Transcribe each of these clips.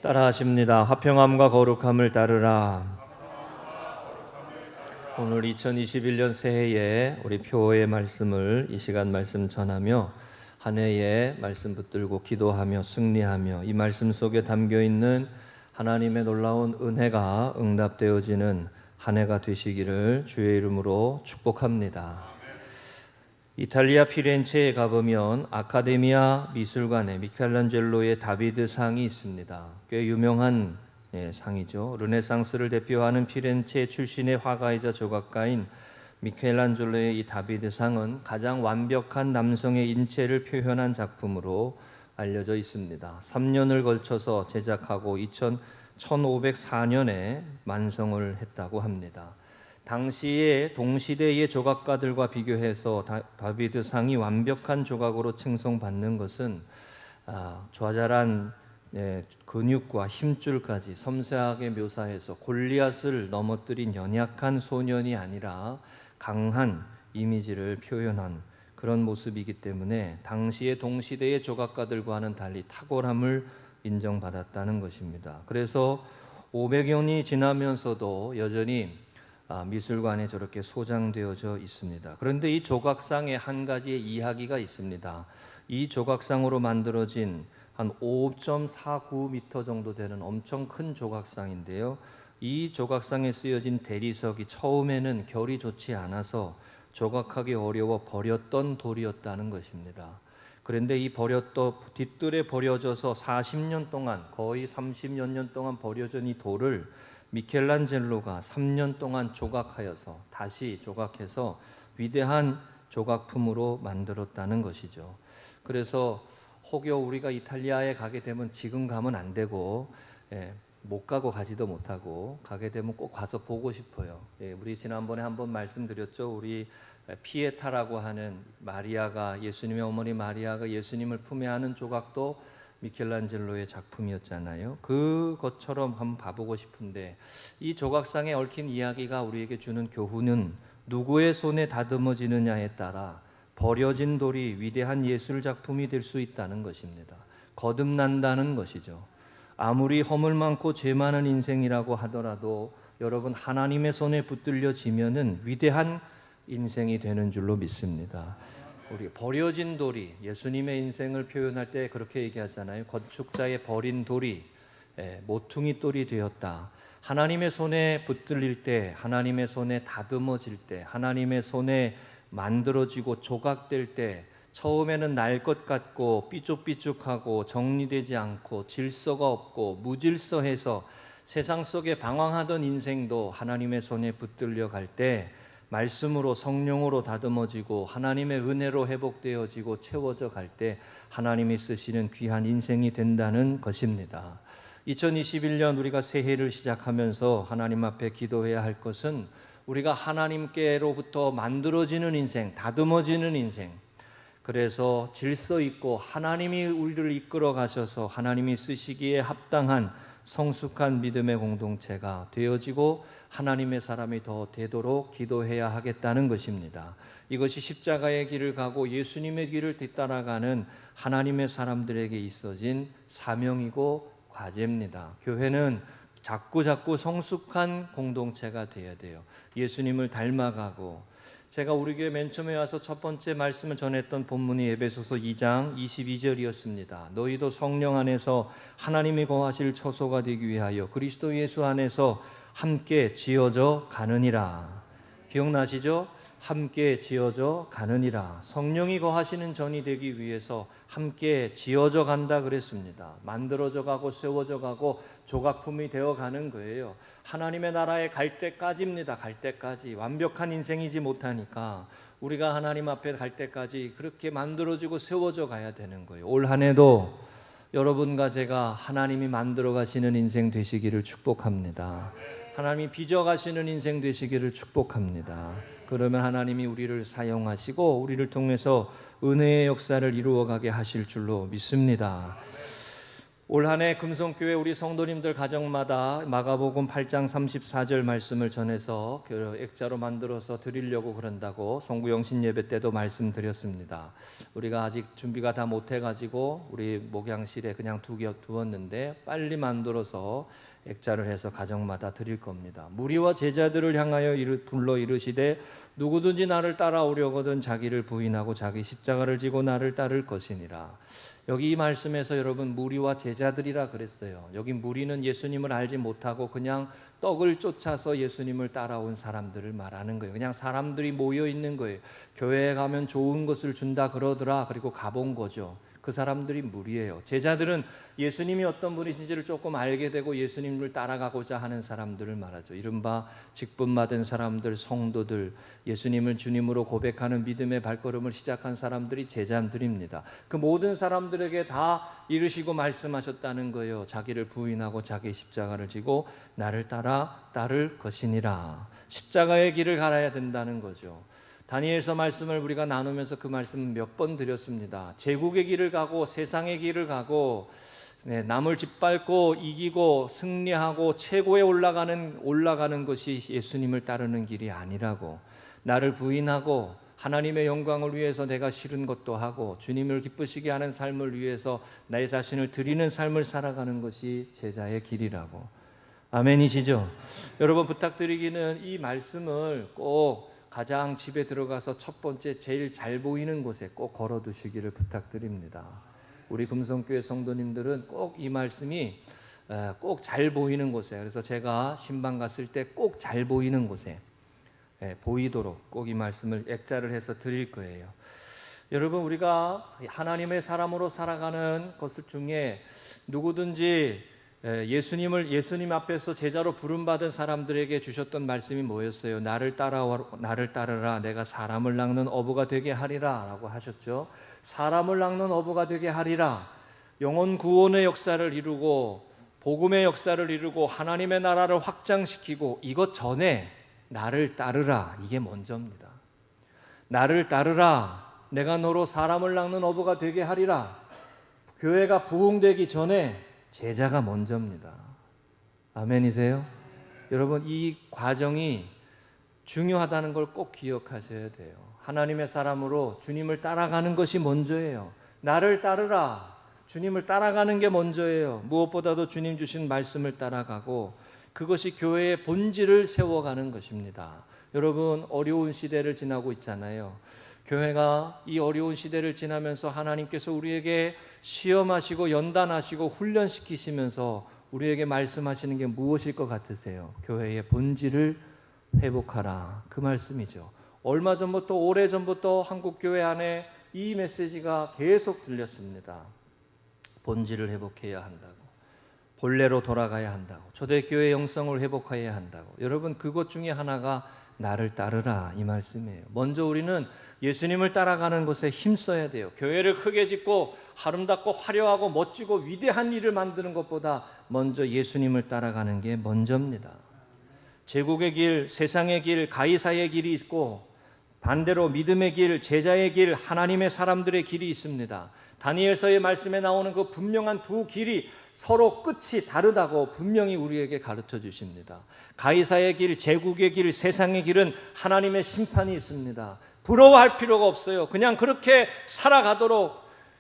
따라하십니다. 화평함과 거룩함을 따르라. 오늘 2021년 새해에 우리 표의 말씀을 이 시간 말씀 전하며 한 해의 말씀 붙들고 기도하며 승리하며 이 말씀 속에 담겨 있는 하나님의 놀라운 은혜가 응답되어지는 한 해가 되시기를 주의 이름으로 축복합니다. 이탈리아 피렌체에 가보면 아카데미아 미술관에 미켈란젤로의 다비드상이 있습니다. 꽤 유명한 상이죠. 르네상스를 대표하는 피렌체 출신의 화가이자 조각가인 미켈란젤로의 이 다비드상은 가장 완벽한 남성의 인체를 표현한 작품으로 알려져 있습니다. 3년을 걸쳐서 제작하고 1504년에 완성을 했다고 합니다. 당시의 동시대의 조각가들과 비교해서 다비드상이 완벽한 조각으로 칭송받는 것은 좌절한 근육과 힘줄까지 섬세하게 묘사해서 골리앗을 넘어뜨린 연약한 소년이 아니라 강한 이미지를 표현한 그런 모습이기 때문에 당시의 동시대의 조각가들과는 달리 탁월함을 인정받았다는 것입니다. 그래서 500년이 지나면서도 여전히 미술관에 저렇게 소장되어져 있습니다. 그런데 이 조각상에 한 가지의 이야기가 있습니다. 이 조각상으로 만들어진 한 5.49m 정도 되는 엄청 큰 조각상인데요. 이 조각상에 쓰여진 대리석이 처음에는 결이 좋지 않아서 조각하기 어려워 버렸던 돌이었다는 것입니다. 그런데 이 뒷뜰에 버려져서 40년 동안 거의 30여 년 동안 버려진 이 돌을 미켈란젤로가 3년 동안 조각하여서 다시 조각해서 위대한 조각품으로 만들었다는 것이죠. 그래서 혹여 우리가 이탈리아에 가게 되면 지금 가면 안 되고 못 가고 가지도 못하고 가게 되면 꼭 가서 보고 싶어요. 우리 지난번에 한번 말씀드렸죠. 우리 피에타라고 하는 마리아가 예수님의 어머니 마리아가 예수님을 품에 안은 조각도 미켈란젤로의 작품이었잖아요. 그것처럼 한번 봐보고 싶은데 이 조각상에 얽힌 이야기가 우리에게 주는 교훈은 누구의 손에 다듬어지느냐에 따라 버려진 돌이 위대한 예술 작품이 될 수 있다는 것입니다. 거듭난다는 것이죠. 아무리 허물 많고 죄 많은 인생이라고 하더라도 여러분 하나님의 손에 붙들려지면은 위대한 인생이 되는 줄로 믿습니다. 우리 버려진 돌이 예수님의 인생을 표현할 때 그렇게 얘기하잖아요. 건축자의 버린 돌이 모퉁이 돌이 되었다. 하나님의 손에 붙들릴 때, 하나님의 손에 다듬어질 때, 하나님의 손에 만들어지고 조각될 때 처음에는 날 것 같고 삐죽삐죽하고 정리되지 않고 질서가 없고 무질서해서 세상 속에 방황하던 인생도 하나님의 손에 붙들려 갈 때 말씀으로 성령으로 다듬어지고 하나님의 은혜로 회복되어지고 채워져 갈 때 하나님이 쓰시는 귀한 인생이 된다는 것입니다. 2021년 우리가 새해를 시작하면서 하나님 앞에 기도해야 할 것은 우리가 하나님께로부터 만들어지는 인생, 다듬어지는 인생, 그래서 질서 있고 하나님이 우리를 이끌어 가셔서 하나님이 쓰시기에 합당한 성숙한 믿음의 공동체가 되어지고 하나님의 사람이 더 되도록 기도해야 하겠다는 것입니다. 이것이 십자가의 길을 가고 예수님의 길을 뒤따라가는 하나님의 사람들에게 있어진 사명이고 과제입니다. 교회는 자꾸 성숙한 공동체가 되어야 돼요. 예수님을 닮아가고, 제가 우리 교회 맨 처음에 와서 첫 번째 말씀을 전했던 본문이 에베소서 2장 22절이었습니다. 너희도 성령 안에서 하나님이 거하실 처소가 되기 위하여 그리스도 예수 안에서 함께 지어져 가느니라. 기억나시죠? 함께 지어져 가느니라. 성령이 거하시는 전이 되기 위해서 함께 지어져 간다 그랬습니다. 만들어져 가고 세워져 가고 조각품이 되어 가는 거예요. 하나님의 나라에 갈 때까지입니다. 갈 때까지. 완벽한 인생이지 못하니까 우리가 하나님 앞에 갈 때까지 그렇게 만들어지고 세워져 가야 되는 거예요. 올 한 해도 여러분과 제가 하나님이 만들어 가시는 인생 되시기를 축복합니다. 하나님이 빚어 가시는 인생 되시기를 축복합니다. 그러면 하나님이 우리를 사용하시고 우리를 통해서 은혜의 역사를 이루어가게 하실 줄로 믿습니다. 올 한해 금송교회 우리 성도님들 가정마다 마가복음 8장 34절 말씀을 전해서 액자로 만들어서 드리려고 그런다고 송구영신 예배 때도 말씀드렸습니다. 우리가 아직 준비가 다 못해가지고 우리 목양실에 그냥 두었는데 빨리 만들어서 액자를 해서 가정마다 드릴 겁니다. 무리와 제자들을 향하여 불러 이르시되 누구든지 나를 따라오려거든 자기를 부인하고 자기 십자가를 지고 나를 따를 것이니라. 여기 이 말씀에서 여러분 무리와 제자들이라 그랬어요. 여기 무리는 예수님을 알지 못하고 그냥 떡을 쫓아서 예수님을 따라온 사람들을 말하는 거예요. 그냥 사람들이 모여 있는 거예요. 교회에 가면 좋은 것을 준다 그러더라. 그리고 가본 거죠. 그 사람들이 무리예요. 제자들은 예수님이 어떤 분이신지를 조금 알게 되고 예수님을 따라가고자 하는 사람들을 말하죠. 이른바 직분 받은 사람들, 성도들, 예수님을 주님으로 고백하는 믿음의 발걸음을 시작한 사람들이 제자들입니다. 그 모든 사람들에게 다 이르시고 말씀하셨다는 거예요. 자기를 부인하고 자기 십자가를 지고 나를 따를 것이니라. 십자가의 길을 갈아야 된다는 거죠. 다니엘서 말씀을 우리가 나누면서 그 말씀 몇 번 드렸습니다. 제국의 길을 가고 세상의 길을 가고 남을 짓밟고 이기고 승리하고 최고에 올라가는 것이 예수님을 따르는 길이 아니라고. 나를 부인하고 하나님의 영광을 위해서 내가 싫은 것도 하고 주님을 기쁘시게 하는 삶을 위해서 나의 자신을 드리는 삶을 살아가는 것이 제자의 길이라고. 아멘이시죠? 여러분 부탁드리기는 이 말씀을 꼭 가장 집에 들어가서 첫 번째 제일 잘 보이는 곳에 꼭 걸어두시기를 부탁드립니다. 우리 금성교회 성도님들은 꼭 이 말씀이 꼭 잘 보이는 곳에, 그래서 제가 신방 갔을 때 꼭 잘 보이는 곳에 보이도록 꼭 이 말씀을 액자를 해서 드릴 거예요. 여러분 우리가 하나님의 사람으로 살아가는 것을 중에 누구든지 예수님 앞에서 제자로 부름받은 사람들에게 주셨던 말씀이 뭐였어요? 나를 따르라. 내가 사람을 낚는 어부가 되게 하리라 라고 하셨죠. 사람을 낚는 어부가 되게 하리라. 영혼 구원의 역사를 이루고 복음의 역사를 이루고 하나님의 나라를 확장시키고 이것 전에 나를 따르라. 이게 먼저입니다. 나를 따르라. 내가 너로 사람을 낚는 어부가 되게 하리라. 교회가 부흥되기 전에 제자가 먼저입니다. 아멘이세요? 여러분 이 과정이 중요하다는 걸 꼭 기억하셔야 돼요. 하나님의 사람으로 주님을 따라가는 것이 먼저예요. 나를 따르라. 주님을 따라가는 게 먼저예요. 무엇보다도 주님 주신 말씀을 따라가고 그것이 교회의 본질을 세워가는 것입니다. 여러분 어려운 시대를 지나고 있잖아요. 교회가 이 어려운 시대를 지나면서 하나님께서 우리에게 시험하시고 연단하시고 훈련시키시면서 우리에게 말씀하시는 게 무엇일 것 같으세요? 교회의 본질을 회복하라. 그 말씀이죠. 얼마 전부터 오래전부터 한국교회 안에 이 메시지가 계속 들렸습니다. 본질을 회복해야 한다고. 본래로 돌아가야 한다고. 초대교회 영성을 회복해야 한다고. 여러분 그것 중에 하나가 나를 따르라 이 말씀이에요. 먼저 우리는 예수님을 따라가는 것에 힘써야 돼요. 교회를 크게 짓고 아름답고 화려하고 멋지고 위대한 일을 만드는 것보다 먼저 예수님을 따라가는 게 먼저입니다. 제국의 길, 세상의 길, 가이사의 길이 있고 반대로 믿음의 길, 제자의 길, 하나님의 사람들의 길이 있습니다. 다니엘서의 말씀에 나오는 그 분명한 두 길이 서로 끝이 다르다고 분명히 우리에게 가르쳐 주십니다. 가이사의 길, 제국의 길, 세상의 길은 하나님의 심판이 있습니다. 부러워할 필요가 없어요. 그냥 그렇게 살아가도록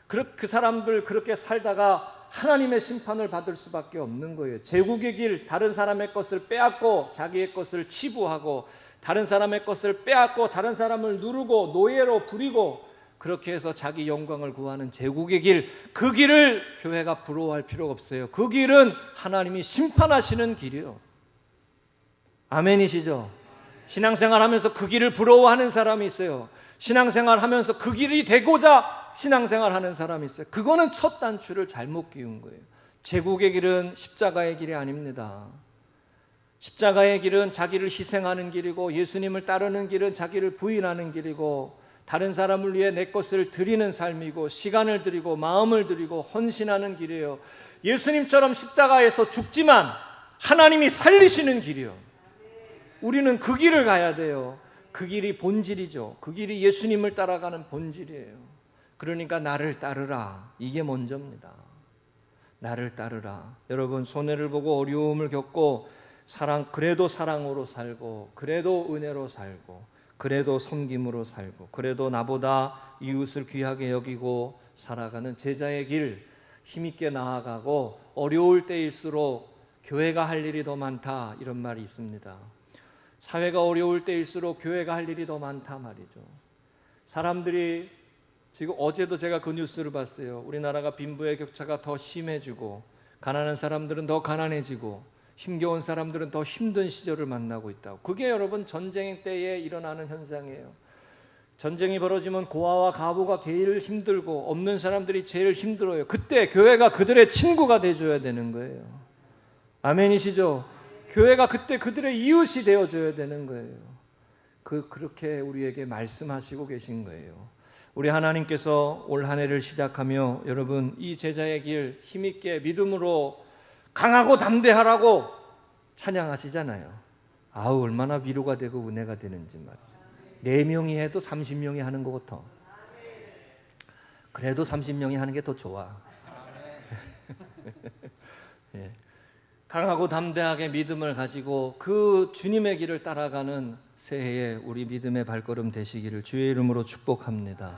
그 사람들 그렇게 살다가 하나님의 심판을 받을 수밖에 없는 거예요. 제국의 길, 다른 사람의 것을 빼앗고 자기의 것을 치부하고 다른 사람의 것을 빼앗고 다른 사람을 누르고 노예로 부리고 그렇게 해서 자기 영광을 구하는 제국의 길, 그 길을 교회가 부러워할 필요가 없어요. 그 길은 하나님이 심판하시는 길이에요. 아멘이시죠? 신앙생활 하면서 그 길을 부러워하는 사람이 있어요. 신앙생활 하면서 그 길이 되고자 신앙생활 하는 사람이 있어요. 그거는 첫 단추를 잘못 끼운 거예요. 제국의 길은 십자가의 길이 아닙니다. 십자가의 길은 자기를 희생하는 길이고 예수님을 따르는 길은 자기를 부인하는 길이고 다른 사람을 위해 내 것을 드리는 삶이고 시간을 드리고 마음을 드리고 헌신하는 길이에요. 예수님처럼 십자가에서 죽지만 하나님이 살리시는 길이요. 우리는 그 길을 가야 돼요. 그 길이 본질이죠. 그 길이 예수님을 따라가는 본질이에요. 그러니까 나를 따르라. 이게 먼저입니다. 나를 따르라. 여러분, 손해를 보고 어려움을 겪고 그래도 사랑으로 살고, 그래도 은혜로 살고, 그래도 섬김으로 살고, 그래도 나보다 이웃을 귀하게 여기고 살아가는 제자의 길 힘있게 나아가고, 어려울 때일수록 교회가 할 일이 더 많다, 이런 말이 있습니다. 사회가 어려울 때일수록 교회가 할 일이 더 많다 말이죠. 사람들이 지금 어제도 제가 그 뉴스를 봤어요. 우리나라가 빈부의 격차가 더 심해지고, 가난한 사람들은 더 가난해지고, 힘겨운 사람들은 더 힘든 시절을 만나고 있다고. 그게 여러분 전쟁 때에 일어나는 현상이에요. 전쟁이 벌어지면 고아와 가부가 제일 힘들고 없는 사람들이 제일 힘들어요. 그때 교회가 그들의 친구가 돼줘야 되는 거예요. 아멘이시죠? 교회가 그때 그들의 이웃이 되어줘야 되는 거예요. 그렇게 우리에게 말씀하시고 계신 거예요. 우리 하나님께서 올 한 해를 시작하며 여러분 이 제자의 길 힘있게 믿음으로 강하고 담대하라고 찬양하시잖아요. 아우 얼마나 위로가 되고 은혜가 되는지 말이죠. 4명이 해도 30명이 하는 것부터 그래도 30명이 하는 게 더 좋아. 예. 강하고 담대하게 믿음을 가지고 그 주님의 길을 따라가는 새해에 우리 믿음의 발걸음 되시기를 주의 이름으로 축복합니다.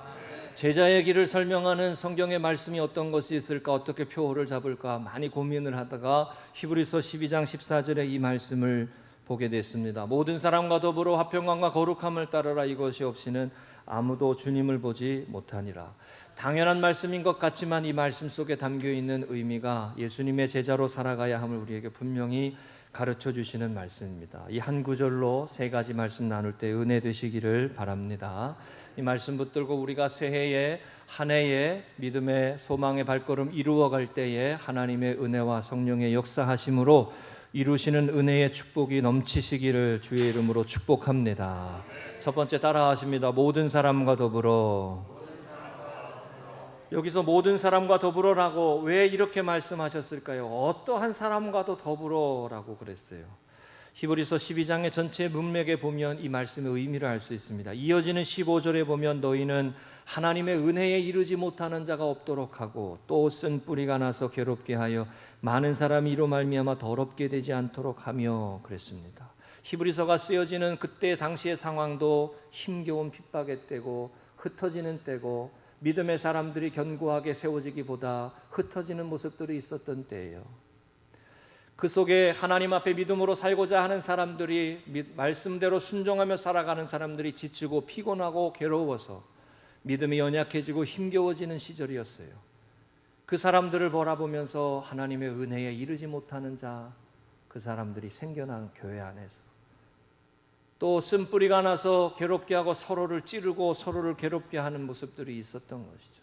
제자의 길을 설명하는 성경의 말씀이 어떤 것이 있을까, 어떻게 표어를 잡을까 많이 고민을 하다가 히브리서 12장 14절에 이 말씀을 보게 됐습니다. 모든 사람과 더불어 화평함과 거룩함을 따르라. 이것이 없이는 아무도 주님을 보지 못하니라. 당연한 말씀인 것 같지만 이 말씀 속에 담겨있는 의미가 예수님의 제자로 살아가야 함을 우리에게 분명히 가르쳐 주시는 말씀입니다. 이 한 구절로 3가지 말씀 나눌 때 은혜 되시기를 바랍니다. 이 말씀 붙들고 우리가 새해에 한 해의 믿음의 소망의 발걸음 이루어갈 때에 하나님의 은혜와 성령의 역사하심으로 이루시는 은혜의 축복이 넘치시기를 주의 이름으로 축복합니다. 첫 번째 따라하십니다. 모든 사람과 더불어. 여기서 모든 사람과 더불어라고 왜 이렇게 말씀하셨을까요? 어떠한 사람과도 더불어라고 그랬어요. 히브리서 12장의 전체 문맥에 보면 이 말씀의 의미를 알 수 있습니다. 이어지는 15절에 보면 너희는 하나님의 은혜에 이르지 못하는 자가 없도록 하고 또 쓴 뿌리가 나서 괴롭게 하여 많은 사람이 이로 말미암아 더럽게 되지 않도록 하며 그랬습니다. 히브리서가 쓰여지는 그때 당시의 상황도 힘겨운 핍박의 때고 흩어지는 때고 믿음의 사람들이 견고하게 세워지기보다 흩어지는 모습들이 있었던 때예요. 그 속에 하나님 앞에 믿음으로 살고자 하는 사람들이 말씀대로 순종하며 살아가는 사람들이 지치고 피곤하고 괴로워서 믿음이 연약해지고 힘겨워지는 시절이었어요. 그 사람들을 바라보면서 하나님의 은혜에 이르지 못하는 자, 그 사람들이 생겨난 교회 안에서 또 쓴뿌리가 나서 괴롭게 하고 서로를 찌르고 서로를 괴롭게 하는 모습들이 있었던 것이죠.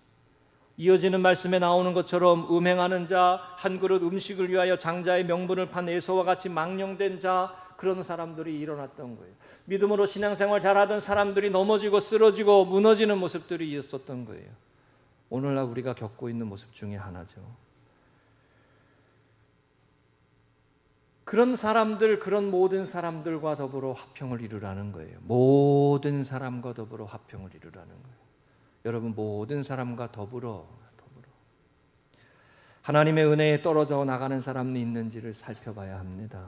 이어지는 말씀에 나오는 것처럼 음행하는 자, 한 그릇 음식을 위하여 장자의 명분을 판 에서와 같이 망령된 자, 그런 사람들이 일어났던 거예요. 믿음으로 신앙생활 잘하던 사람들이 넘어지고 쓰러지고 무너지는 모습들이 있었던 거예요. 오늘날 우리가 겪고 있는 모습 중에 하나죠. 그런 사람들, 그런 모든 사람들과 더불어 화평을 이루라는 거예요. 모든 사람과 더불어 화평을 이루라는 거예요. 여러분, 모든 사람과 더불어 하나님의 은혜에 떨어져 나가는 사람이 있는지를 살펴봐야 합니다.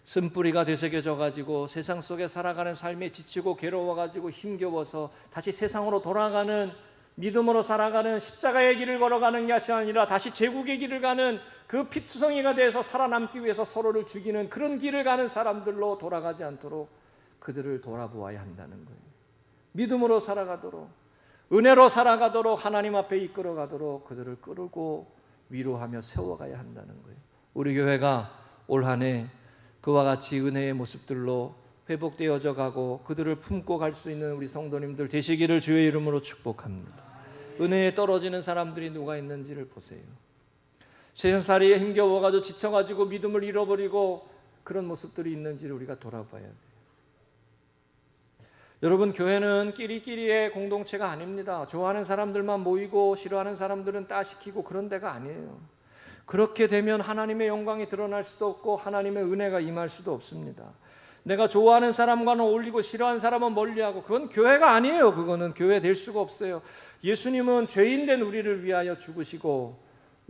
쓴뿌리가 되새겨져 가지고 세상 속에 살아가는 삶에 지치고 괴로워 가지고 힘겨워서 다시 세상으로 돌아가는, 믿음으로 살아가는, 십자가의 길을 걸어가는 것이 아니라 다시 제국의 길을 가는 그 피투성이가 돼서 살아남기 위해서 서로를 죽이는 그런 길을 가는 사람들로 돌아가지 않도록 그들을 돌아보아야 한다는 거예요. 믿음으로 살아가도록, 은혜로 살아가도록, 하나님 앞에 이끌어가도록 그들을 끌고 위로하며 세워가야 한다는 거예요. 우리 교회가 올 한 해 그와 같이 은혜의 모습들로 회복되어져 가고 그들을 품고 갈 수 있는 우리 성도님들 되시기를 주의 이름으로 축복합니다. 은혜에 떨어지는 사람들이 누가 있는지를 보세요. 세상살이에 힘겨워가지고 지쳐가지고 믿음을 잃어버리고 그런 모습들이 있는지를 우리가 돌아봐야 돼요. 여러분, 교회는 끼리끼리의 공동체가 아닙니다. 좋아하는 사람들만 모이고 싫어하는 사람들은 따시키고 그런 데가 아니에요. 그렇게 되면 하나님의 영광이 드러날 수도 없고 하나님의 은혜가 임할 수도 없습니다. 내가 좋아하는 사람과는 어울리고 싫어하는 사람은 멀리하고, 그건 교회가 아니에요. 그거는 교회 될 수가 없어요. 예수님은 죄인된 우리를 위하여 죽으시고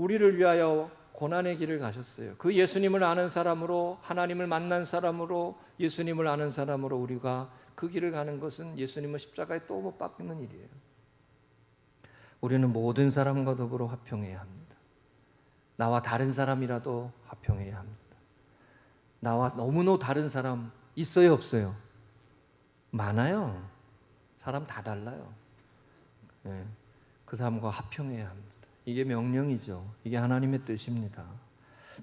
우리를 위하여 고난의 길을 가셨어요. 그 예수님을 아는 사람으로, 하나님을 만난 사람으로, 예수님을 아는 사람으로 우리가 그 길을 가는 것은 예수님을 십자가에 또 못 박는 일이에요. 우리는 모든 사람과 더불어 화평해야 합니다. 나와 다른 사람이라도 화평해야 합니다. 나와 너무너무 다른 사람 있어요, 없어요? 많아요. 사람 다 달라요. 네. 그 사람과 화평해야 합니다. 이게 명령이죠. 이게 하나님의 뜻입니다.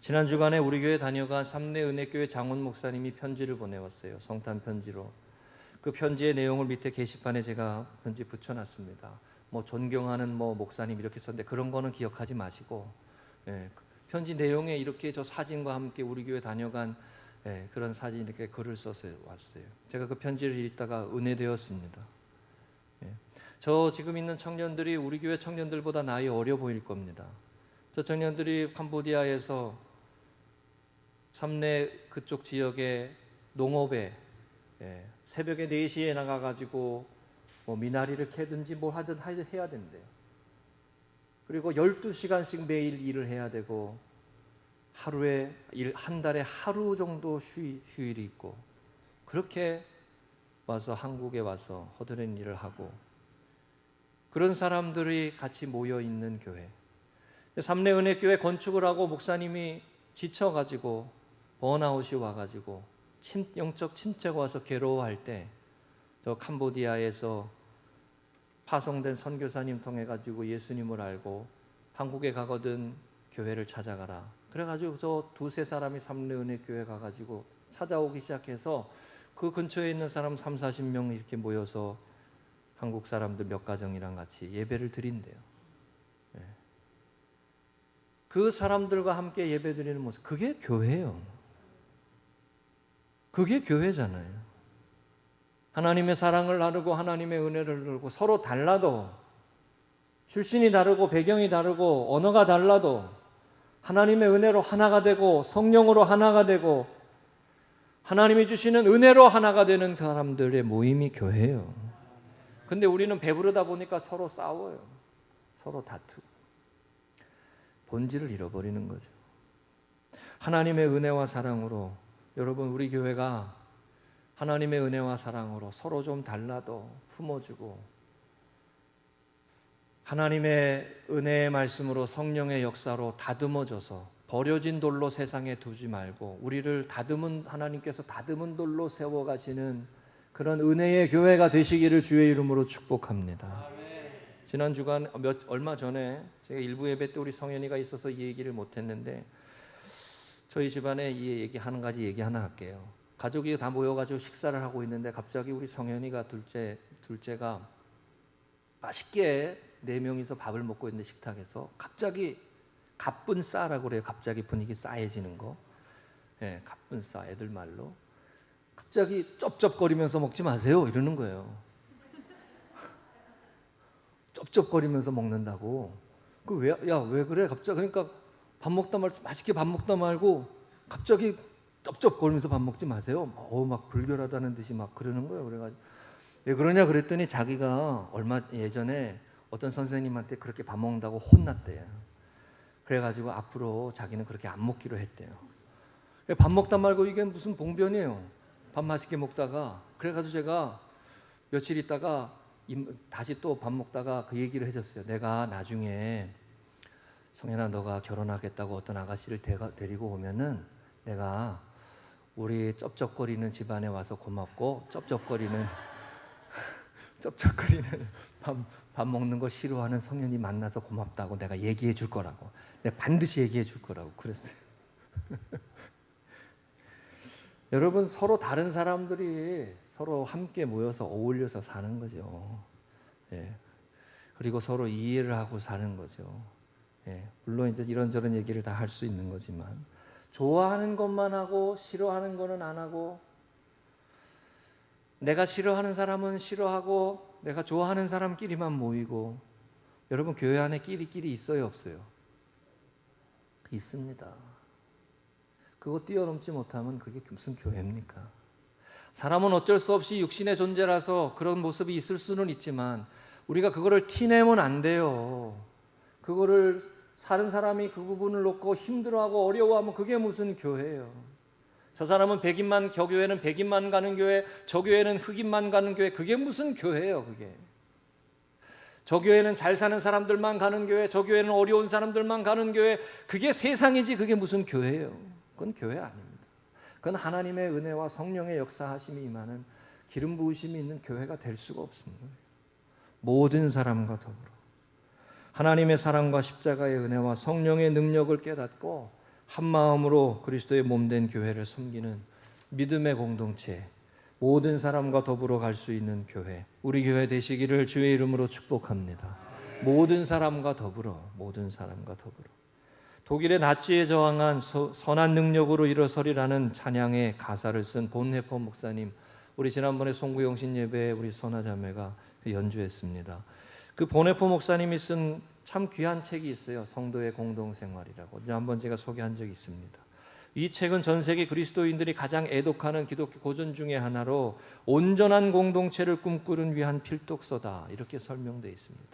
지난 주간에 우리 교회 다녀간 삼내은혜교회 장원 목사님이 편지를 보내왔어요. 성탄 편지로. 그 편지의 내용을 밑에 게시판에 제가 편지 붙여놨습니다. 뭐 존경하는 뭐 목사님 이렇게 썼는데 그런 거는 기억하지 마시고, 예, 편지 내용에 이렇게 저 사진과 함께 우리 교회 다녀간 그런 사진 이렇게 글을 써서 왔어요. 제가 그 편지를 읽다가 은혜되었습니다. 저 지금 있는 청년들이 우리 교회 청년들보다 나이 어려 보일 겁니다. 저 청년들이 캄보디아에서 삼내 그쪽 지역의 농업에 새벽에 4시에 나가가지고 뭐 미나리를 캐든지 뭘 하든 해야 된대요. 그리고 12시간씩 매일 일을 해야 되고 하루에 한 달에 하루 정도 휴일이 있고 그렇게 와서 한국에 와서 허드렛 일을 하고 그런 사람들이 같이 모여 있는 교회. 삼내은혜교회 건축을 하고 목사님이 지쳐가지고 번아웃이 와가지고 영적 침체가 와서 괴로워할 때 저 캄보디아에서 파송된 선교사님 통해 가지고 예수님을 알고 한국에 가거든 교회를 찾아가라. 그래가지고 저 2-3 사람이 삼내은혜교회 가가지고 찾아오기 시작해서 그 근처에 있는 사람 30-40명 이렇게 모여서 한국 사람들 몇 가정이랑 같이 예배를 드린대요. 그 사람들과 함께 예배 드리는 모습, 그게 교회예요. 그게 교회잖아요. 하나님의 사랑을 나누고 하나님의 은혜를 나누고 서로 달라도 출신이 다르고 배경이 다르고 언어가 달라도 하나님의 은혜로 하나가 되고 성령으로 하나가 되고 하나님이 주시는 은혜로 하나가 되는 사람들의 모임이 교회예요. 근데 우리는 배부르다 보니까 서로 싸워요. 서로 다투고 본질을 잃어버리는 거죠. 하나님의 은혜와 사랑으로 여러분 우리 교회가 하나님의 은혜와 사랑으로 서로 좀 달라도 품어주고 하나님의 은혜의 말씀으로 성령의 역사로 다듬어져서 버려진 돌로 세상에 두지 말고 우리를 하나님께서 다듬은 돌로 세워가시는 그런 은혜의 교회가 되시기를 주의 이름으로 축복합니다. 지난 주간 얼마 전에 제가 일부 예배 때 우리 성현이가 있어서 이 얘기를 못했는데 저희 집안에 이 얘기 한 가지 얘기 하나 할게요. 가족이 다 모여가지고 식사를 하고 있는데 갑자기 우리 성현이가 둘째가 맛있게 4명이서 밥을 먹고 있는데 식탁에서 갑자기 가쁜 싸라고 그래요. 갑자기 분위기 싸해지는 거. 가쁜 싸 애들 말로. 갑자기 쩝쩝거리면서 먹지 마세요 이러는 거예요. 쩝쩝거리면서 먹는다고. 왜 그래? 갑자기 그러니까 밥 먹다 말고 맛있게 밥 먹다 말고 갑자기 쩝쩝거리면서 밥 먹지 마세요. 막 불결하다는 듯이 막 그러는 거예요. 그래가지고 왜 그러냐 그랬더니 자기가 얼마 예전에 어떤 선생님한테 그렇게 밥 먹는다고 혼났대요. 그래가지고 앞으로 자기는 그렇게 안 먹기로 했대요. 밥 먹다 말고 이게 무슨 봉변이에요. 밥 맛있게 먹다가 그래가지고 제가 며칠 있다가 다시 또 밥 먹다가 그 얘기를 해줬어요. 내가 나중에 성현아 너가 결혼하겠다고 어떤 아가씨를 데리고 오면은 내가 우리 쩝쩝거리는 집안에 와서 고맙고 쩝쩝거리는 밥 먹는 거 싫어하는 성현이 만나서 고맙다고 내가 얘기해 줄 거라고. 내가 반드시 얘기해 줄 거라고 그랬어요. 여러분 서로 다른 사람들이 서로 함께 모여서 어울려서 사는 거죠. 그리고 서로 이해를 하고 사는 거죠. 물론 이제 이런저런 얘기를 다 할 수 있는 거지만 좋아하는 것만 하고 싫어하는 거는 안 하고 내가 싫어하는 사람은 싫어하고 내가 좋아하는 사람끼리만 모이고 여러분 교회 안에 끼리끼리 있어요 없어요? 있습니다. 그거 뛰어넘지 못하면 그게 무슨 교회입니까? 사람은 어쩔 수 없이 육신의 존재라서 그런 모습이 있을 수는 있지만 우리가 그거를 티내면 안 돼요. 그거를 사는 사람이 그 부분을 놓고 힘들어하고 어려워하면 그게 무슨 교회예요? 저 사람은 백인만, 저 교회는 백인만 가는 교회, 저 교회는 흑인만 가는 교회, 그게 무슨 교회예요? 그게. 저 교회는 잘 사는 사람들만 가는 교회, 저 교회는 어려운 사람들만 가는 교회, 그게 세상이지 그게 무슨 교회예요? 그건 교회 아닙니다. 그건 하나님의 은혜와 성령의 역사하심이 임하는 기름 부으심이 있는 교회가 될 수가 없습니다. 모든 사람과 더불어 하나님의 사랑과 십자가의 은혜와 성령의 능력을 깨닫고 한 마음으로 그리스도의 몸된 교회를 섬기는 믿음의 공동체, 모든 사람과 더불어 갈 수 있는 교회, 우리 교회 되시기를 주의 이름으로 축복합니다. 모든 사람과 더불어, 모든 사람과 더불어. 독일의 나치에 저항한 선한 능력으로 일어서리라는 찬양의 가사를 쓴 본헤퍼 목사님, 우리 지난번에 송구영신 예배에 우리 선화자매가 연주했습니다. 그 본헤퍼 목사님이 쓴 참 귀한 책이 있어요. 성도의 공동생활이라고. 한번 제가 소개한 적이 있습니다. 이 책은 전 세계 그리스도인들이 가장 애독하는 기독교 고전 중에 하나로 온전한 공동체를 꿈꾸는 위한 필독서다, 이렇게 설명되어 있습니다.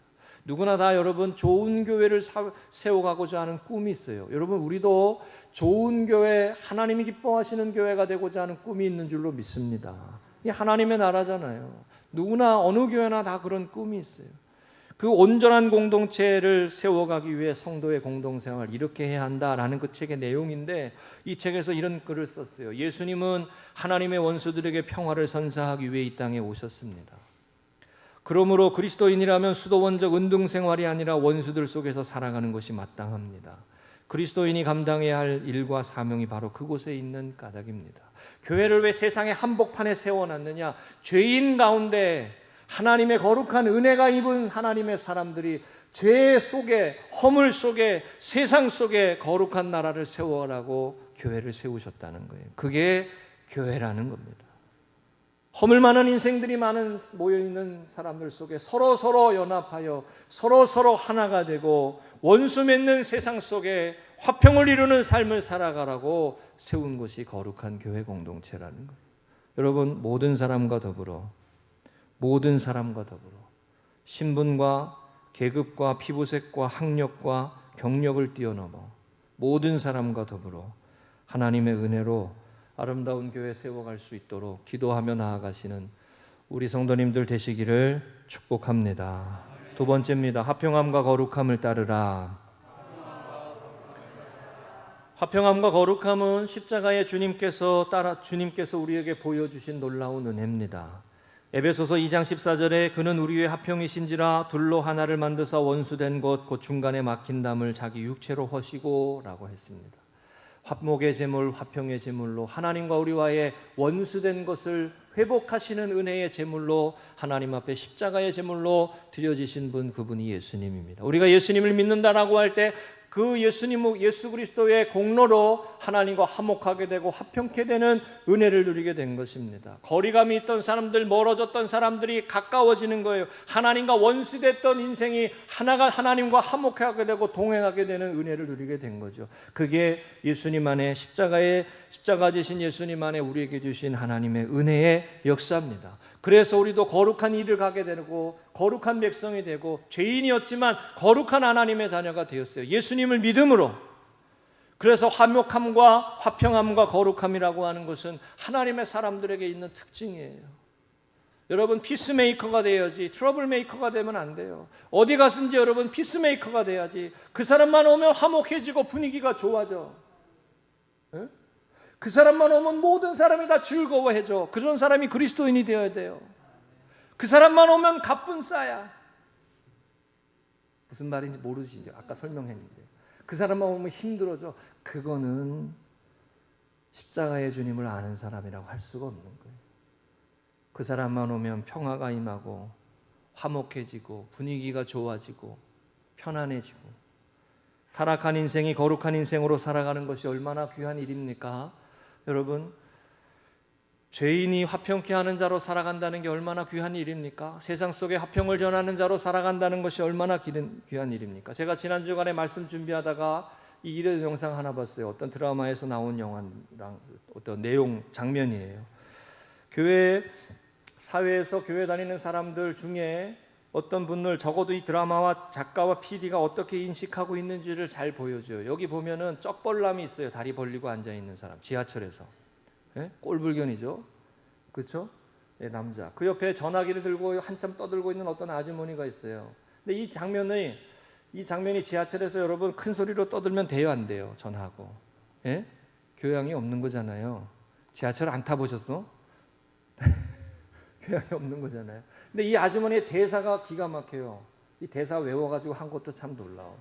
누구나 다 여러분 좋은 교회를 세워가고자 하는 꿈이 있어요. 여러분 우리도 좋은 교회, 하나님이 기뻐하시는 교회가 되고자 하는 꿈이 있는 줄로 믿습니다. 이 하나님의 나라잖아요. 누구나 어느 교회나 다 그런 꿈이 있어요. 그 온전한 공동체를 세워가기 위해 성도의 공동생활 이렇게 해야 한다라는 그 책의 내용인데, 이 책에서 이런 글을 썼어요. 예수님은 하나님의 원수들에게 평화를 선사하기 위해 이 땅에 오셨습니다. 그러므로 그리스도인이라면 수도원적 은둥생활이 아니라 원수들 속에서 살아가는 것이 마땅합니다. 그리스도인이 감당해야 할 일과 사명이 바로 그곳에 있는 까닭입니다. 교회를 왜 세상의 한복판에 세워놨느냐? 죄인 가운데 하나님의 거룩한 은혜가 입은 하나님의 사람들이 죄 속에, 허물 속에, 세상 속에 거룩한 나라를 세워라고 교회를 세우셨다는 거예요. 그게 교회라는 겁니다. 허물 많은 인생들이 모여있는 사람들 속에 서로 연합하여 서로 하나가 되고 원수 맺는 세상 속에 화평을 이루는 삶을 살아가라고 세운 것이 거룩한 교회 공동체라는 거예요. 여러분 모든 사람과 더불어 신분과 계급과 피부색과 학력과 경력을 뛰어넘어 모든 사람과 더불어 하나님의 은혜로 아름다운 교회 세워갈 수 있도록 기도하며 나아가시는 우리 성도님들 되시기를 축복합니다. 두 번째입니다. 화평함과 거룩함을 따르라. 화평함과 거룩함은 십자가의 주님께서 우리에게 보여주신 놀라운 은혜입니다. 에베소서 2장 14절에 그는 우리 위에 화평이신지라 둘로 하나를 만드사 원수된 것 곧 중간에 막힌 담을 자기 육체로 허시고 라고 했습니다. 화목의 제물, 화평의 제물로 하나님과 우리와의 원수된 것을 회복하시는 은혜의 제물로 하나님 앞에 십자가의 제물로 드려지신 분, 그분이 예수님입니다. 우리가 예수님을 믿는다라고 할 때 그 예수 그리스도의 공로로 하나님과 화목하게 되고 화평케 되는 은혜를 누리게 된 것입니다. 거리감이 있던 사람들, 멀어졌던 사람들이 가까워지는 거예요. 하나님과 원수됐던 인생이 하나님과 화목하게 되고 동행하게 되는 은혜를 누리게 된 거죠. 그게 예수님 안에 십자가 지신 예수님 안에 우리에게 주신 하나님의 은혜의 역사입니다. 그래서 우리도 거룩한 일을 가게 되고 거룩한 백성이 되고 죄인이었지만 거룩한 하나님의 자녀가 되었어요. 예수님을 믿음으로. 그래서 화목함과 화평함과 거룩함이라고 하는 것은 하나님의 사람들에게 있는 특징이에요. 여러분 피스메이커가 돼야지 트러블 메이커가 되면 안 돼요. 어디 가든지 여러분 피스메이커가 돼야지. 그 사람만 오면 화목해지고 분위기가 좋아져. 네? 그 사람만 오면 모든 사람이 다 즐거워해져. 그런 사람이 그리스도인이 되어야 돼요. 그 사람만 오면 가뿐 싸야. 무슨 말인지 모르시죠? 아까 설명했는데 그 사람만 오면 힘들어져. 그거는 십자가의 주님을 아는 사람이라고 할 수가 없는 거예요. 그 사람만 오면 평화가 임하고 화목해지고 분위기가 좋아지고 편안해지고 타락한 인생이 거룩한 인생으로 살아가는 것이 얼마나 귀한 일입니까? 여러분 죄인이 화평케 하는 자로 살아간다는 게 얼마나 귀한 일입니까? 세상 속에 화평을 전하는 자로 살아간다는 것이 얼마나 귀한 일입니까? 제가 지난 주간에 말씀 준비하다가 이 일의 영상 하나 봤어요. 어떤 드라마에서 나온 영화랑 어떤 내용 장면이에요. 사회에서 교회 다니는 사람들 중에 어떤 분을 적어도 이 드라마와 작가와 PD가 어떻게 인식하고 있는지를 잘 보여줘요. 여기 보면은 쩍벌남이 있어요. 다리 벌리고 앉아 있는 사람, 지하철에서. 예? 꼴불견이죠. 그렇죠? 예, 남자. 그 옆에 전화기를 들고 한참 떠들고 있는 어떤 아주머니가 있어요. 근데 이 장면이 지하철에서 여러분 큰 소리로 떠들면 돼요, 안 돼요? 전화하고. 예? 교양이 없는 거잖아요. 지하철 안 타보셨어? 교양이 없는 거잖아요. 근데 이 아주머니의 대사가 기가 막혀요. 이 대사 외워가지고 한 것도 참 놀라워.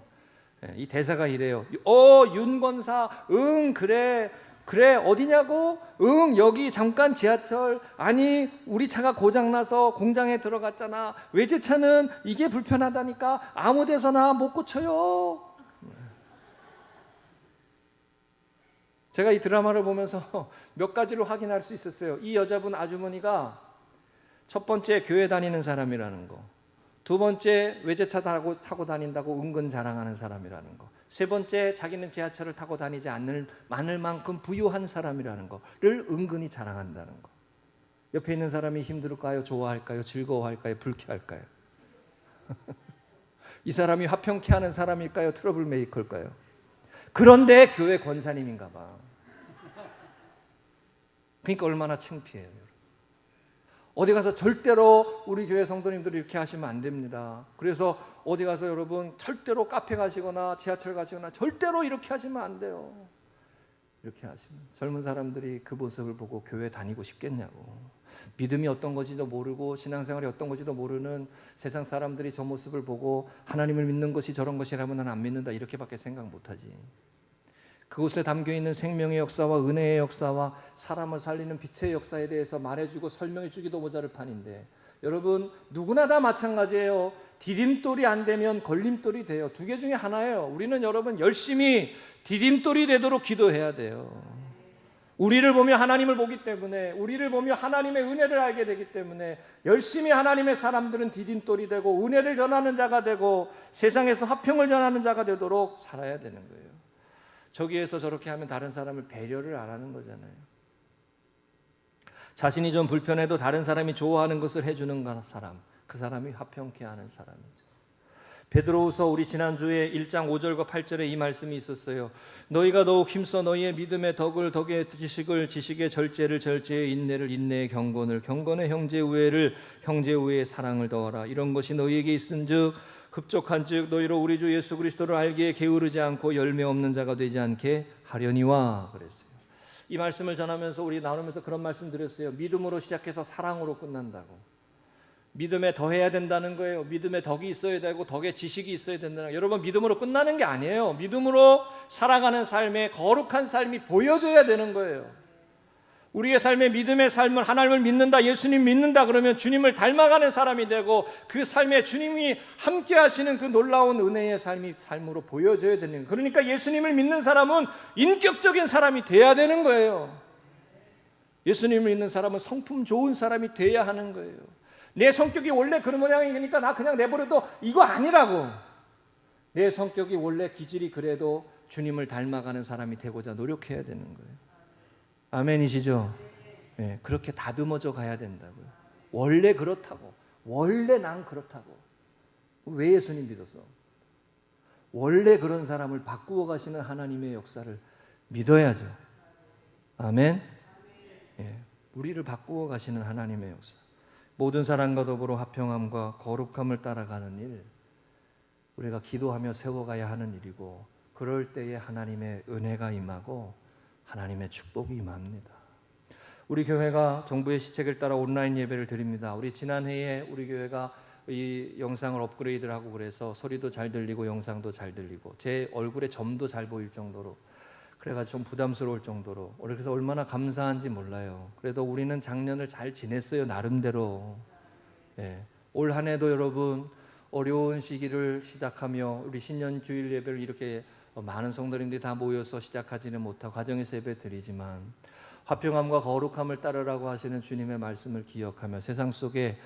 이 대사가 이래요. 윤권사, 응, 그래 어디냐고? 응, 여기 잠깐 지하철. 아니, 우리 차가 고장나서 공장에 들어갔잖아. 외제차는 이게 불편하다니까 아무 데서나 못 고쳐요. 제가 이 드라마를 보면서 몇 가지를 확인할 수 있었어요. 이 여자분 아주머니가 첫 번째 교회 다니는 사람이라는 거, 두 번째 외제차 타고 다닌다고 은근 자랑하는 사람이라는 거, 세 번째 자기는 지하철을 타고 다니지 않을 만큼 부유한 사람이라는 거를 은근히 자랑한다는 거. 옆에 있는 사람이 힘들까요? 좋아할까요? 즐거워할까요? 불쾌할까요? 이 사람이 화평케 하는 사람일까요? 트러블 메이커일까요? 그런데 교회 권사님인가 봐. 그러니까 얼마나 창피해요. 어디 가서 절대로 우리 교회 성도님들이 이렇게 하시면 안 됩니다. 그래서 어디 가서 여러분 절대로 카페 가시거나 지하철 가시거나 절대로 이렇게 하시면 안 돼요. 이렇게 하시면 젊은 사람들이 그 모습을 보고 교회 다니고 싶겠냐고. 믿음이 어떤 건지도 모르고 신앙생활이 어떤 건지도 모르는 세상 사람들이 저 모습을 보고 하나님을 믿는 것이 저런 것이라면 나는 안 믿는다 이렇게밖에 생각 못하지. 그곳에 담겨있는 생명의 역사와 은혜의 역사와 사람을 살리는 빛의 역사에 대해서 말해주고 설명해주기도 모자랄 판인데, 여러분 누구나 다 마찬가지예요. 디딤돌이 안 되면 걸림돌이 돼요. 두 개 중에 하나예요. 우리는 여러분 열심히 디딤돌이 되도록 기도해야 돼요. 우리를 보며 하나님을 보기 때문에, 우리를 보며 하나님의 은혜를 알게 되기 때문에 열심히 하나님의 사람들은 디딤돌이 되고 은혜를 전하는 자가 되고 세상에서 화평을 전하는 자가 되도록 살아야 되는 거예요. 저기에서 저렇게 하면 다른 사람을 배려를 안 하는 거잖아요. 자신이 좀 불편해도 다른 사람이 좋아하는 것을 해주는 사람, 그 사람이 화평케 하는 사람이죠. 베드로후서 우리 지난주에 1장 5절과 8절에 이 말씀이 있었어요. 너희가 더욱 힘써 너희의 믿음의 덕을 덕의 지식을 지식의 절제를 절제의 인내를 인내의 경건을 경건의 형제 우애를 형제 우애의 사랑을 더하라. 이런 것이 너희에게 있은즉 흡족한즉 너희로 우리 주 예수 그리스도를 알기에 게으르지 않고 열매 없는 자가 되지 않게 하려니와 그랬어요. 이 말씀을 전하면서 우리 나누면서 그런 말씀 드렸어요. 믿음으로 시작해서 사랑으로 끝난다고. 믿음에 더해야 된다는 거예요. 믿음에 덕이 있어야 되고 덕에 지식이 있어야 된다는 거예요. 여러분 믿음으로 끝나는 게 아니에요. 믿음으로 살아가는 삶에 거룩한 삶이 보여져야 되는 거예요. 우리의 삶의 믿음의 삶을 하나님을 믿는다, 예수님 믿는다 그러면 주님을 닮아가는 사람이 되고 그 삶에 주님이 함께 하시는 그 놀라운 은혜의 삶으로 보여져야 되는 거예요. 그러니까 예수님을 믿는 사람은 인격적인 사람이 돼야 되는 거예요. 예수님을 믿는 사람은 성품 좋은 사람이 돼야 하는 거예요. 내 성격이 원래 그런 모양이니까 나 그냥 내버려도 이거 아니라고. 내 성격이 원래 기질이 그래도 주님을 닮아가는 사람이 되고자 노력해야 되는 거예요. 아멘이시죠? 네, 그렇게 다듬어져 가야 된다고요. 원래 그렇다고. 원래 난 그렇다고. 왜 예수님 믿었어? 원래 그런 사람을 바꾸어 가시는 하나님의 역사를 믿어야죠. 아멘. 네, 우리를 바꾸어 가시는 하나님의 역사. 모든 사람과 더불어 화평함과 거룩함을 따라가는 일, 우리가 기도하며 세워가야 하는 일이고, 그럴 때에 하나님의 은혜가 임하고 하나님의 축복이 임합니다. 우리 교회가 정부의 시책을 따라 온라인 예배를 드립니다. 우리 지난해에 우리 교회가 이 영상을 업그레이드를 하고 그래서 소리도 잘 들리고 영상도 잘 들리고 제 얼굴에 점도 잘 보일 정도로, 그래가지고 좀 부담스러울 정도로, 그래서 얼마나 감사한지 몰라요. 그래도 우리는 작년을 잘 지냈어요, 나름대로. 예. 올 한 해도 여러분 어려운 시기를 시작하며 우리 신년 주일 예배를 이렇게 많은 성도님들이 다 모여서 시작하지는 못하고 가정에서 예배 드리지만 화평함과 거룩함을 따르라고 하시는 주님의 말씀을 기억하며 세상 속에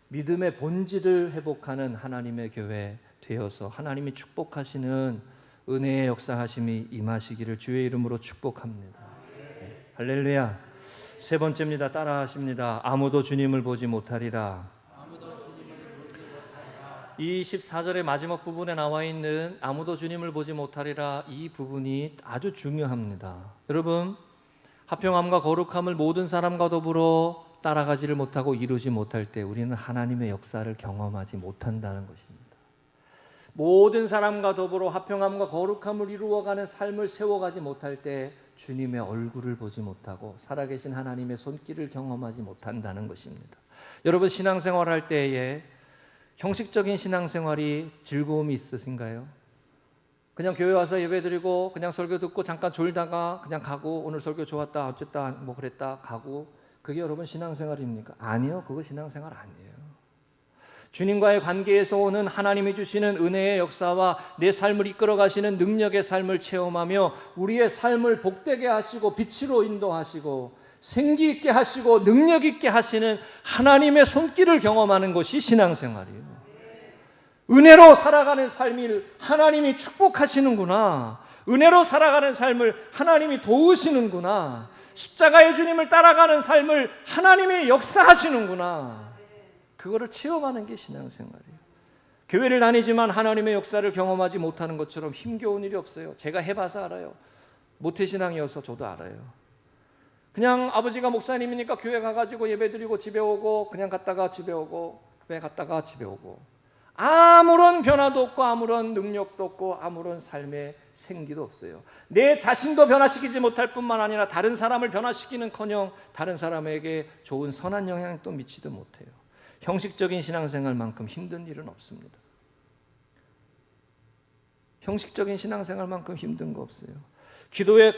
믿음의 본질을 회복하는 하나님의 교회 되어서 하나님이 축복하시는 은혜의 역사하심이 임하시기를 주의 이름으로 축복합니다. 네. 할렐루야. 세 번째입니다. 따라 하십니다. 아무도 주님을 보지 못하리라. 이 14절의 마지막 부분에 나와 있는 아무도 주님을 보지 못하리라, 이 부분이 아주 중요합니다. 여러분, 화평함과 거룩함을 모든 사람과 더불어 따라가지를 못하고 이루지 못할 때 우리는 하나님의 역사를 경험하지 못한다는 것입니다. 모든 사람과 더불어 화평함과 거룩함을 이루어가는 삶을 세워가지 못할 때 주님의 얼굴을 보지 못하고 살아계신 하나님의 손길을 경험하지 못한다는 것입니다. 여러분, 신앙생활할 때에 형식적인 신앙생활이 즐거움이 있으신가요? 그냥 교회 와서 예배드리고 그냥 설교 듣고 잠깐 졸다가 그냥 가고, 오늘 설교 좋았다 어쨌다 뭐 그랬다 가고, 그게 여러분 신앙생활입니까? 아니요, 그거 신앙생활 아니에요. 주님과의 관계에서 오는 하나님이 주시는 은혜의 역사와 내 삶을 이끌어 가시는 능력의 삶을 체험하며 우리의 삶을 복되게 하시고 빛으로 인도하시고 생기 있게 하시고 능력 있게 하시는 하나님의 손길을 경험하는 것이 신앙생활이에요. 은혜로 살아가는 삶을 하나님이 축복하시는구나, 은혜로 살아가는 삶을 하나님이 도우시는구나, 십자가의 주님을 따라가는 삶을 하나님이 역사하시는구나, 그거를 체험하는 게 신앙생활이에요. 교회를 다니지만 하나님의 역사를 경험하지 못하는 것처럼 힘겨운 일이 없어요. 제가 해봐서 알아요. 모태신앙이어서 저도 알아요. 그냥 아버지가 목사님이니까 교회 가가지고 예배드리고 집에 오고, 그냥 갔다가 집에 오고, 교회 갔다가 집에 오고, 아무런 변화도 없고 아무런 능력도 없고 아무런 삶의 생기도 없어요. 내 자신도 변화시키지 못할 뿐만 아니라 다른 사람을 변화시키는커녕 다른 사람에게 좋은 선한 영향을 또 미치도 못해요. 형식적인 신앙생활만큼 힘든 일은 없습니다. 형식적인 신앙생활만큼 힘든 거 없어요.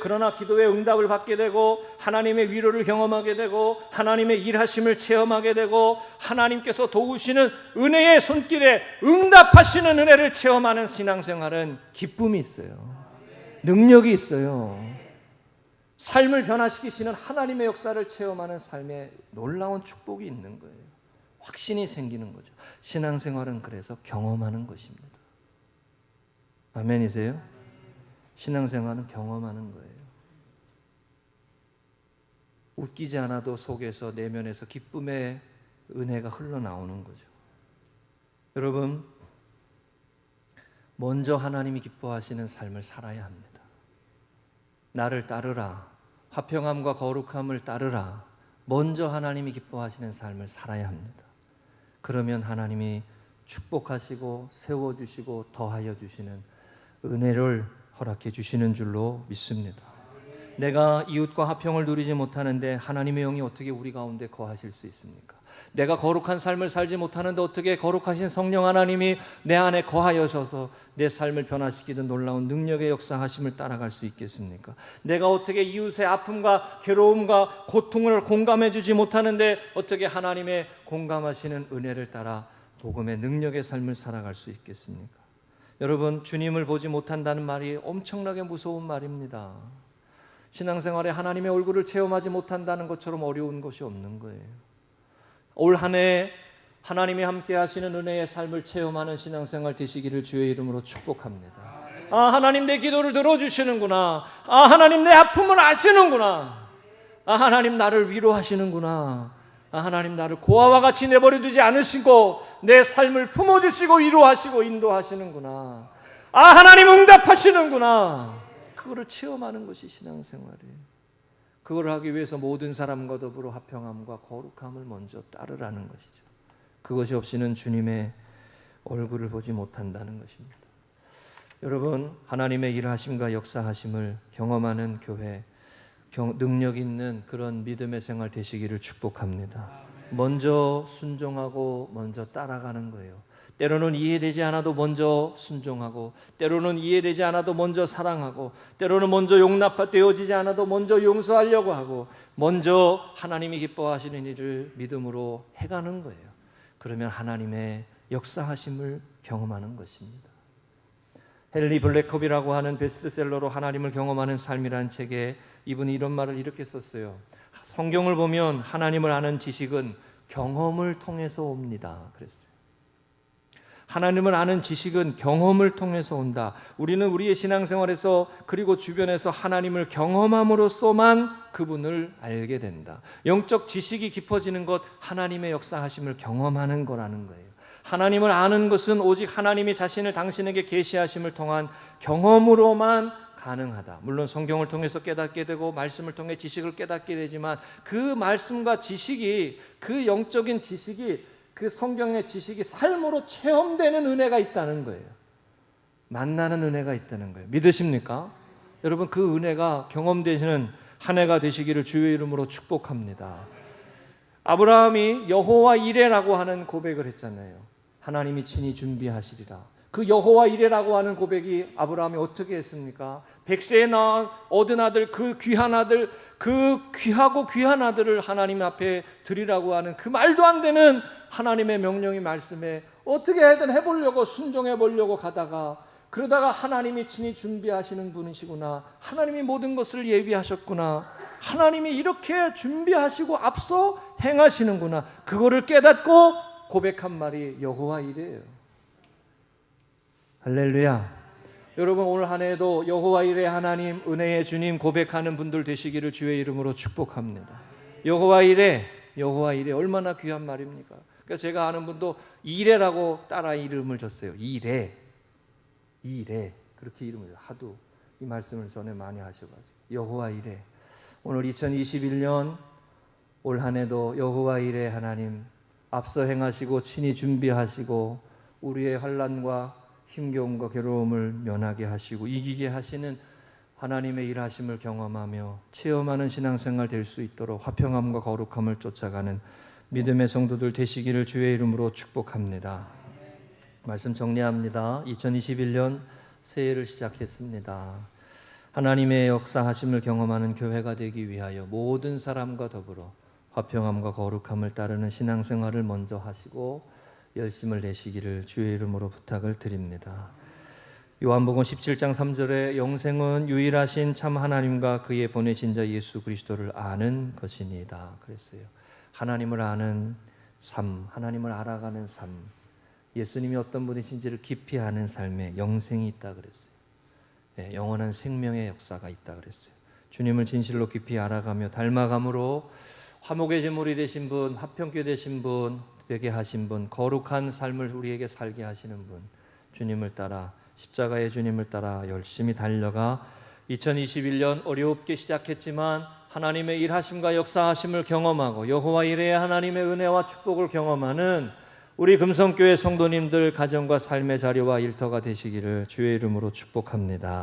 그러나 기도의 응답을 받게 되고 하나님의 위로를 경험하게 되고 하나님의 일하심을 체험하게 되고 하나님께서 도우시는 은혜의 손길에 응답하시는 은혜를 체험하는 신앙생활은 기쁨이 있어요. 능력이 있어요. 삶을 변화시키시는 하나님의 역사를 체험하는 삶에 놀라운 축복이 있는 거예요. 확신이 생기는 거죠. 신앙생활은 그래서 경험하는 것입니다. 아멘이세요? 신앙생활은 경험하는 거예요. 웃기지 않아도 속에서, 내면에서 기쁨의 은혜가 흘러나오는 거죠. 여러분, 먼저 하나님이 기뻐하시는 삶을 살아야 합니다. 나를 따르라, 화평함과 거룩함을 따르라, 먼저 하나님이 기뻐하시는 삶을 살아야 합니다. 그러면 하나님이 축복하시고 세워주시고 더하여 주시는 은혜를 허락해 주시는 줄로 믿습니다. 내가 이웃과 화평을 누리지 못하는데 하나님의 영이 어떻게 우리 가운데 거하실 수 있습니까? 내가 거룩한 삶을 살지 못하는데 어떻게 거룩하신 성령 하나님이 내 안에 거하여셔서 내 삶을 변화시키는 놀라운 능력의 역사하심을 따라갈 수 있겠습니까? 내가 어떻게 이웃의 아픔과 괴로움과 고통을 공감해 주지 못하는데 어떻게 하나님의 공감하시는 은혜를 따라 복음의 능력의 삶을 살아갈 수 있겠습니까? 여러분, 주님을 보지 못한다는 말이 엄청나게 무서운 말입니다. 신앙생활에 하나님의 얼굴을 체험하지 못한다는 것처럼 어려운 것이 없는 거예요. 올 한 해 하나님이 함께 하시는 은혜의 삶을 체험하는 신앙생활 되시기를 주의 이름으로 축복합니다. 하나님 내 기도를 들어주시는구나. 하나님 내 아픔을 아시는구나. 하나님 나를 위로하시는구나. 하나님 나를 고아와 같이 내버려두지 않으시고 내 삶을 품어주시고 위로하시고 인도하시는구나. 하나님 응답하시는구나. 그거를 체험하는 것이 신앙생활이에요. 그걸 하기 위해서 모든 사람과 더불어 화평함과 거룩함을 먼저 따르라는 것이죠. 그것이 없이는 주님의 얼굴을 보지 못한다는 것입니다. 여러분, 하나님의 일하심과 역사하심을 경험하는 교회, 능력 있는 그런 믿음의 생활 되시기를 축복합니다. 먼저 순종하고 먼저 따라가는 거예요. 때로는 이해되지 않아도 먼저 순종하고, 때로는 이해되지 않아도 먼저 사랑하고, 때로는 먼저 용납되어지지 않아도 먼저 용서하려고 하고, 먼저 하나님이 기뻐하시는 일을 믿음으로 해가는 거예요. 그러면 하나님의 역사하심을 경험하는 것입니다. 헨리 블랙컵이라고 하는 베스트셀러로 하나님을 경험하는 삶이라는 책에 이분이 이런 말을 이렇게 썼어요. 성경을 보면 하나님을 아는 지식은 경험을 통해서 옵니다. 그랬어요. 하나님을 아는 지식은 경험을 통해서 온다. 우리는 우리의 신앙생활에서 그리고 주변에서 하나님을 경험함으로써만 그분을 알게 된다. 영적 지식이 깊어지는 것, 하나님의 역사하심을 경험하는 거라는 거예요. 하나님을 아는 것은 오직 하나님이 자신을 당신에게 계시하심을 통한 경험으로만 가능하다. 물론 성경을 통해서 깨닫게 되고 말씀을 통해 지식을 깨닫게 되지만 그 말씀과 지식이, 그 영적인 지식이, 그 성경의 지식이 삶으로 체험되는 은혜가 있다는 거예요. 만나는 은혜가 있다는 거예요. 믿으십니까? 여러분, 그 은혜가 경험되시는 한 해가 되시기를 주의 이름으로 축복합니다. 아브라함이 여호와 이레라고 하는 고백을 했잖아요. 하나님이 친히 준비하시리라. 그 여호와 이레라고 하는 고백이 아브라함이 어떻게 했습니까? 백세에 낳은 얻은 아들, 그 귀한 아들, 그 귀하고 귀한 아들을 하나님 앞에 드리라고 하는 그 말도 안 되는 하나님의 명령이 말씀에 어떻게 해든 해보려고 순종해 보려고 가다가, 그러다가 하나님이 친히 준비하시는 분이시구나, 하나님이 모든 것을 예비하셨구나, 하나님이 이렇게 준비하시고 앞서 행하시는구나, 그거를 깨닫고 고백한 말이 여호와 이레예요. 할렐루야. 여러분, 오늘 한 해도 여호와 이레 하나님, 은혜의 주님 고백하는 분들 되시기를 주의 이름으로 축복합니다. 여호와 이레, 여호와 이레, 얼마나 귀한 말입니까? 그러니까 제가 아는 분도 이레라고 따라 이름을 줬어요. 이레, 이레, 그렇게 이름을 하도 이 말씀을 전에 많이 하셔가지고 여호와 이레. 오늘 2021년 올 한 해도 여호와 이레 하나님 앞서 행하시고 친히 준비하시고 우리의 환난과 힘겨움과 괴로움을 면하게 하시고 이기게 하시는 하나님의 일하심을 경험하며 체험하는 신앙생활 될 수 있도록 화평함과 거룩함을 쫓아가는 믿음의 성도들 되시기를 주의 이름으로 축복합니다. 말씀 정리합니다. 2021년 새해를 시작했습니다. 하나님의 역사하심을 경험하는 교회가 되기 위하여 모든 사람과 더불어 화평함과 거룩함을 따르는 신앙생활을 먼저 하시고 열심을 내시기를 주의 이름으로 부탁을 드립니다. 요한복음 17장 3절에 영생은 유일하신 참 하나님과 그의 보내신 자 예수 그리스도를 아는 것이니이다 그랬어요. 하나님을 아는 삶, 하나님을 알아가는 삶, 예수님이 어떤 분이신지를 깊이 아는 삶에 영생이 있다 그랬어요. 네, 영원한 생명의 역사가 있다 그랬어요. 주님을 진실로 깊이 알아가며 닮아감으로 화목의 제물이 되신 분, 화평케 되신 분 되게 하신 분, 거룩한 삶을 우리에게 살게 하시는 분, 주님을 따라, 십자가의 주님을 따라 열심히 달려가 2021년 어렵게 시작했지만 하나님의 일하심과 역사하심을 경험하고 여호와 이레의 하나님의 은혜와 축복을 경험하는 우리 금성교회 성도님들 가정과 삶의 자리와 일터가 되시기를 주의 이름으로 축복합니다.